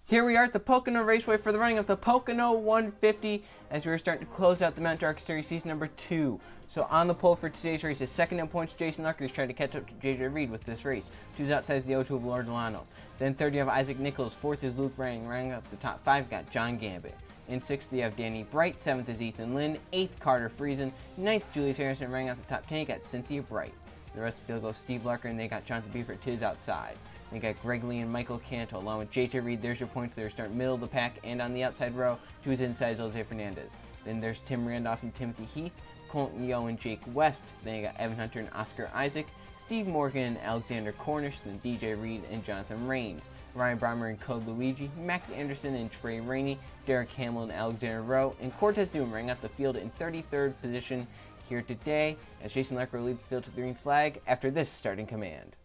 Here we are at the Pocono Raceway for the running of the Pocono 150 as we're starting to close out the Mount ARCA Series season number 2. So on the pole for today's race is second in points Jason Larker. He's trying to catch up to JJ Reed with this race. Two's outside is the O2 of Lord Delano. Then third you have Isaac Nichols. Fourth is Luke Rang. Running up the top five got John Gambit. In sixth you have Danny Bright. Seventh is Ethan Lynn. Eighth Carter Friesen. Ninth Julius Harrison. Running out the top 10 you got Cynthia Bright. The rest of the field goes Steve Larker and they got Jonathan Beeford. Tis outside. They got Greg Lee and Michael Canto, along with JJ Reed. There's your points. They're starting middle of the pack, and on the outside row, to his inside is Jose Fernandez. Then there's Tim Randolph and Timothy Heath, Colton Yo and Jake West. Then you got Evan Hunter and Oscar Isaac, Steve Morgan and Alexander Cornish, then DJ Reed and Jonathan Rains, Ryan Brommer and Code Luigi, Max Anderson and Trey Rainey, Derek Hamill and Alexander Rowe, and Cortez Newman running out the field in 33rd position here today, as Jason Larker leads the field to the green flag after this starting command.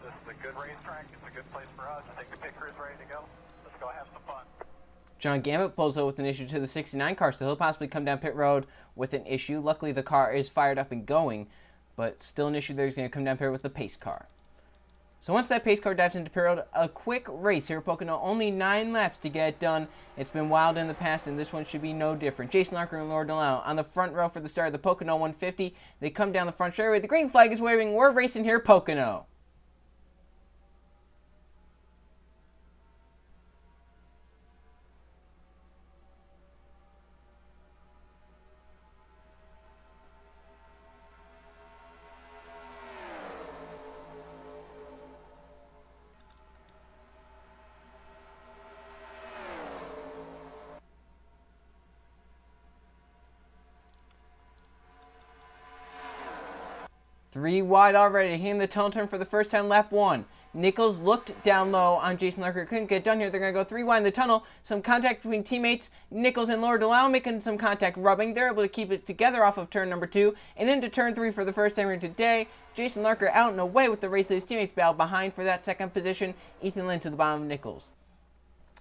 This is a good racetrack. It's a good place for us. I think the pit crew is ready to go. Let's go have some fun. John Gambit pulls out with an issue to the 69 car, so he'll possibly come down pit road with an issue. Luckily, the car is fired up and going, but still an issue there. He's going to come down pit road with the pace car. So once that pace car dives into pit road, a quick race here at Pocono. Only 9 laps to get it done. It's been wild in the past, and this one should be no different. Jason Larker and Lord Delano on the front row for the start of the Pocono 150. They come down the front straightaway. The green flag is waving. We're racing here at Pocono. Three wide already, hitting the tunnel turn for the first time, lap 1. Nichols looked down low on Jason Larker, couldn't get done here. They're going to go 3 wide in the tunnel. Some contact between teammates. Nichols and Lord Delano making some contact, rubbing. They're able to keep it together off of turn number 2 and into turn 3 for the first time here today. Jason Larker out and away with the race. His teammates battled behind for that second position. Ethan Lynn to the bottom of Nichols.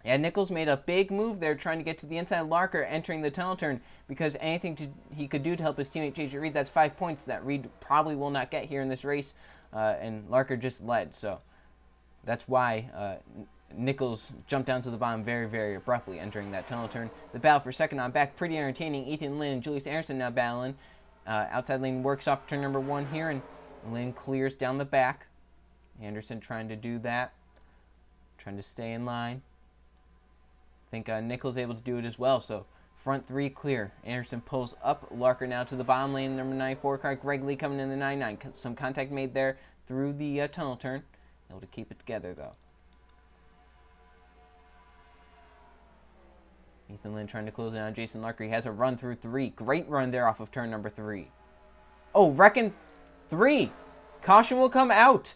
Yeah, Nichols made a big move there trying to get to the inside. Larker entering the tunnel turn because anything he could do to help his teammate JJ Reed, that's 5 points that Reed probably will not get here in this race, and Larker just led. So that's why Nichols jumped down to the bottom very, very abruptly entering that tunnel turn. The battle for second on back, pretty entertaining. Ethan Lynn and Julius Anderson now battling. Outside lane works off turn number 1 here, and Lynn clears down the back. Anderson trying to do that, trying to stay in line. I think Nichols able to do it as well, so front 3 clear. Anderson pulls up. Larker now to the bottom lane, number 94 car. Greg Lee coming in the 99. Some contact made there through the tunnel turn. Able to keep it together, though. Ethan Lynn trying to close it on Jason Larker. He has a run through 3. Great run there off of turn number 3. Oh, wrecking 3. Caution will come out.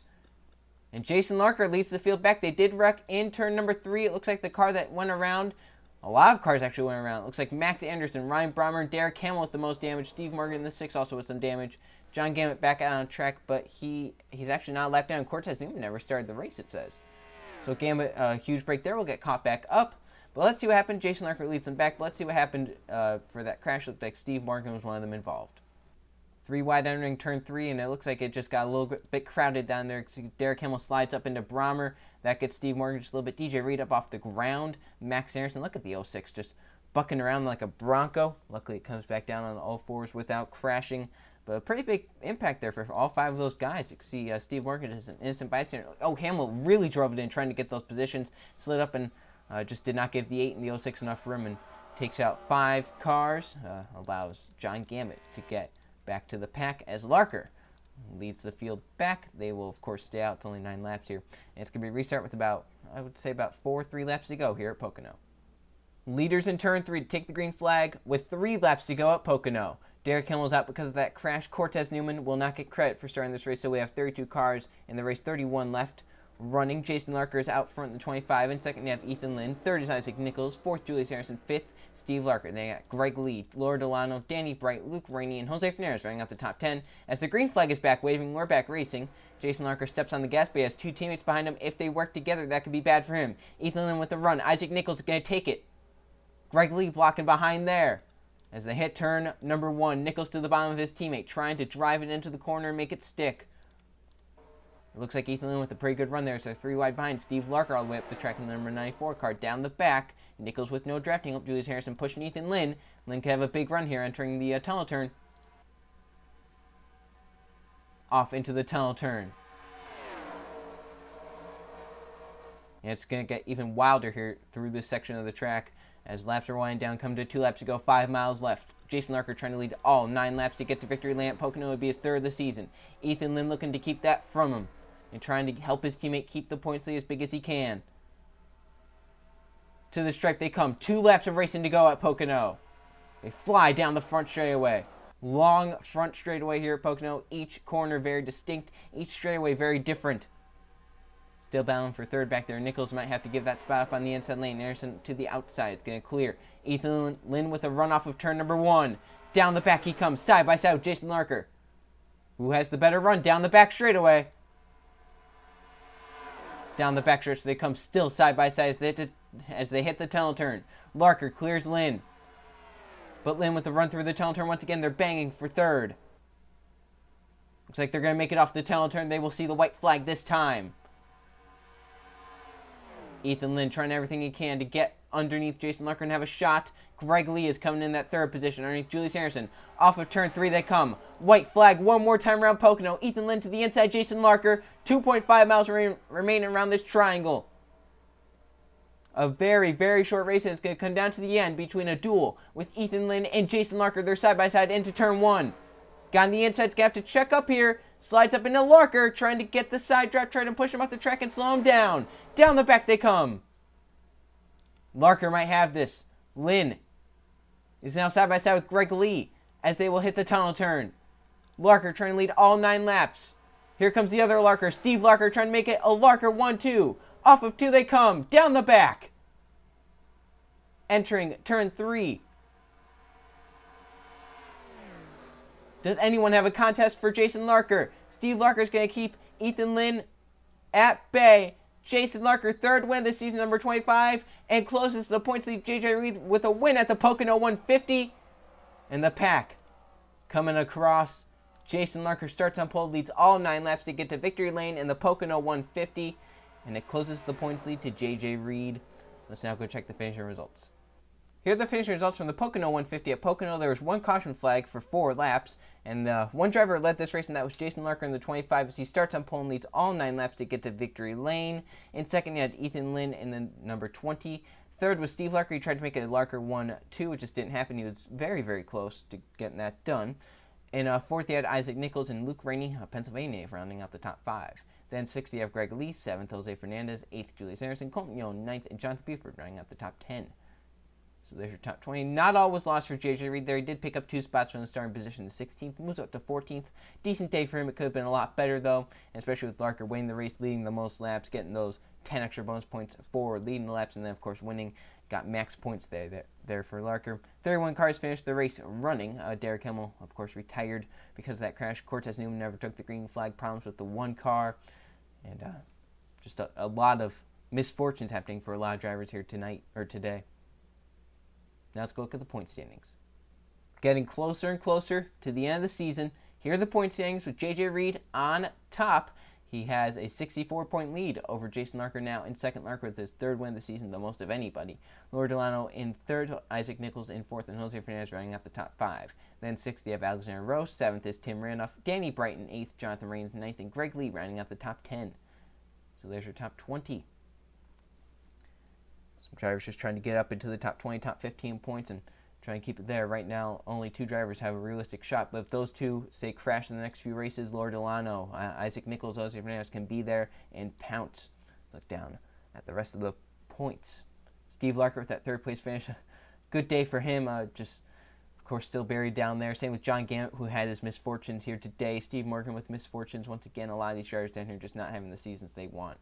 And Jason Larker leads the field back. They did wreck in turn number 3. It looks like the car that went around, a lot of cars actually went around. It looks like Max Anderson, Ryan Brommer, and Derek Hamill with the most damage. Steve Morgan in the 6 also with some damage. John Gambit back out on track, but he's actually not a lap down. Cortez Newman never started the race, it says. So Gambit, huge break there. Will get caught back up. But let's see what happened. Jason Larker leads them back. But let's see what happened for that crash. Looked like Steve Morgan was one of them involved. 3 wide entering turn 3, and it looks like it just got a little bit crowded down there. Derek Hamill slides up into Brommer. That gets Steve Morgan just a little bit. DJ Reed up off the ground. Max Anderson, look at the 06, just bucking around like a Bronco. Luckily, it comes back down on all 4s without crashing. But a pretty big impact there for all 5 of those guys. You can see Steve Morgan is an innocent bystander. Oh, Hamill really drove it in trying to get those positions. Slid up and just did not give the 8 and the 06 enough room and takes out 5 cars. Allows John Gambit to get back to the pack as Larker leads the field back. They will, of course, stay out. It's only 9 laps here. And it's going to be restart with about, I would say, about 3 laps to go here at Pocono. Leaders in turn 3 to take the green flag with 3 laps to go at Pocono. Derek Hamill's out because of that crash. Cortez Newman will not get credit for starting this race, so we have 32 cars in the race, 31 left running. Jason Larker is out front in the 25. In second, you have Ethan Lynn. Third is Isaac Nichols. Fourth, Julius Harrison. Fifth, Steve Larker. They got Greg Lee, Lord Delano, Danny Bright, Luke Rainey, and Jose Fernandez running out the top 10. As the green flag is back waving, we're back racing. Jason Larker steps on the gas, but he has 2 teammates behind him. If they work together, that could be bad for him. Ethan Lynn with a run. Isaac Nichols is going to take it. Greg Lee blocking behind there. As they hit turn number 1, Nichols to the bottom of his teammate, trying to drive it into the corner and make it stick. It looks like Ethan Lynn with a pretty good run there, so 3 wide behind. Steve Larker all the way up the track in the number 94 car. Down the back, Nichols with no drafting help. Julius Harrison pushing Ethan Lynn. Lynn could have a big run here entering the tunnel turn. Off into the tunnel turn. And it's going to get even wilder here through this section of the track. As laps are winding down, come to 2 laps to go, 5 miles left. Jason Larker trying to lead all 9 laps to get to victory lane at Pocono. Would be his 3rd of the season. Ethan Lynn looking to keep that from him and trying to help his teammate keep the points lead as big as he can. To the stripe they come. 2 laps of racing to go at Pocono. They fly down the front straightaway. Long front straightaway here at Pocono. Each corner very distinct. Each straightaway very different. Still battling for 3rd back there. Nichols might have to give that spot up on the inside lane. Anderson to the outside. It's going to clear. Ethan Lynn with a run off of turn number 1. Down the back he comes. Side by side with Jason Larker. Who has the better run? Down the back straightaway. Down the back stretch they come still side by side as they hit the tunnel turn. Larker clears Lynn. But Lynn with the run through the tunnel turn once again. They're banging for 3rd. Looks like they're going to make it off the tunnel turn. They will see the white flag this time. Ethan Lynn trying everything he can to get underneath Jason Larker and have a shot. Greg Lee is coming in that 3rd position underneath Julius Harrison. Off of turn 3 they come. White flag one more time around Pocono. Ethan Lynn to the inside, Jason Larker. 2.5 miles remaining around this triangle. A very, very short race, and it's going to come down to the end between a duel with Ethan Lynn and Jason Larker. They're side by side into turn 1. Guy on the inside's going to have to check up here. Slides up into Larker, trying to get the side drop, trying to push him off the track and slow him down. Down the back they come. Larker might have this. Lynn is now side by side with Greg Lee as they will hit the tunnel turn. Larker trying to lead all 9 laps. Here comes the other Larker. Steve Larker trying to make it a Larker 1-2. Off of 2 they come. Down the back. Entering turn 3. Does anyone have a contest for Jason Larker? Steve Larker is going to keep Ethan Lynn at bay. Jason Larker, 3rd win this season, number 25, and closes the points lead. J.J. Reed with a win at the Pocono 150. And the pack coming across. Jason Larker starts on pole, leads all 9 laps to get to victory lane in the Pocono 150. And it closes the points lead to J.J. Reed. Let's now go check the finishing results. Here are the finishing results from the Pocono 150. At Pocono, there was 1 caution flag for 4 laps, and 1 driver led this race, and that was Jason Larker in the 25, as he starts on pole and leads all 9 laps to get to victory lane. In 2nd, you had Ethan Lynn in the number 20. 3rd was Steve Larker. He tried to make it a Larker 1-2. It just didn't happen. He was very, very close to getting that done. In 4th, you had Isaac Nichols and Luke Rainey, Pennsylvania, rounding out the top 5. Then 6th, you have Greg Lee. 7th, Jose Fernandez. 8th, Julius Harrison. Colton Young, 9th, and Jonathan Buford, rounding out the top 10. So there's your top 20. Not all was lost for J.J. Reed there. He did pick up 2 spots from the starting position. The 16th moves up to 14th. Decent day for him. It could have been a lot better, though, especially with Larker winning the race, leading the most laps, getting those 10 extra bonus points for leading the laps, and then, of course, winning. Got max points there for Larker. 31 cars finished the race running. Derek Hemmel, of course, retired because of that crash. Cortez Newman never took the green flag. Problems with the 1 car. And just a lot of misfortunes happening for a lot of drivers here tonight or today. Now let's go look at the point standings. Getting closer and closer to the end of the season. Here are the point standings with J.J. Reed on top. He has a 64-point lead over Jason Larker now in 2nd. Larker with his 3rd win of the season, the most of anybody. Laura Delano in 3rd, Isaac Nichols in 4th, and Jose Fernandez rounding out the top 5. Then 6th, you have Alexander Rose. 7th is Tim Randolph. Danny Brighton 8th, Jonathan Raines 9th, and Greg Lee rounding out the top 10. So there's your top 20. Some drivers just trying to get up into the top 20, top 15 points and trying to keep it there. Right now, only 2 drivers have a realistic shot, but if those 2 say crash in the next few races, Laura Delano, Isaac Nichols, Jose Fernandez can be there and pounce. Look down at the rest of the points. Steve Larker with that 3rd place finish. Good day for him. Just, of course, still buried down there. Same with John Gannett, who had his misfortunes here today. Steve Morgan with misfortunes. Once again, a lot of these drivers down here just not having the seasons they want.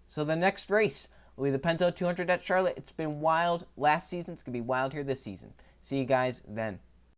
So the next race will be the Penzo 200 at Charlotte. It's been wild last season. It's going to be wild here this season. See you guys then.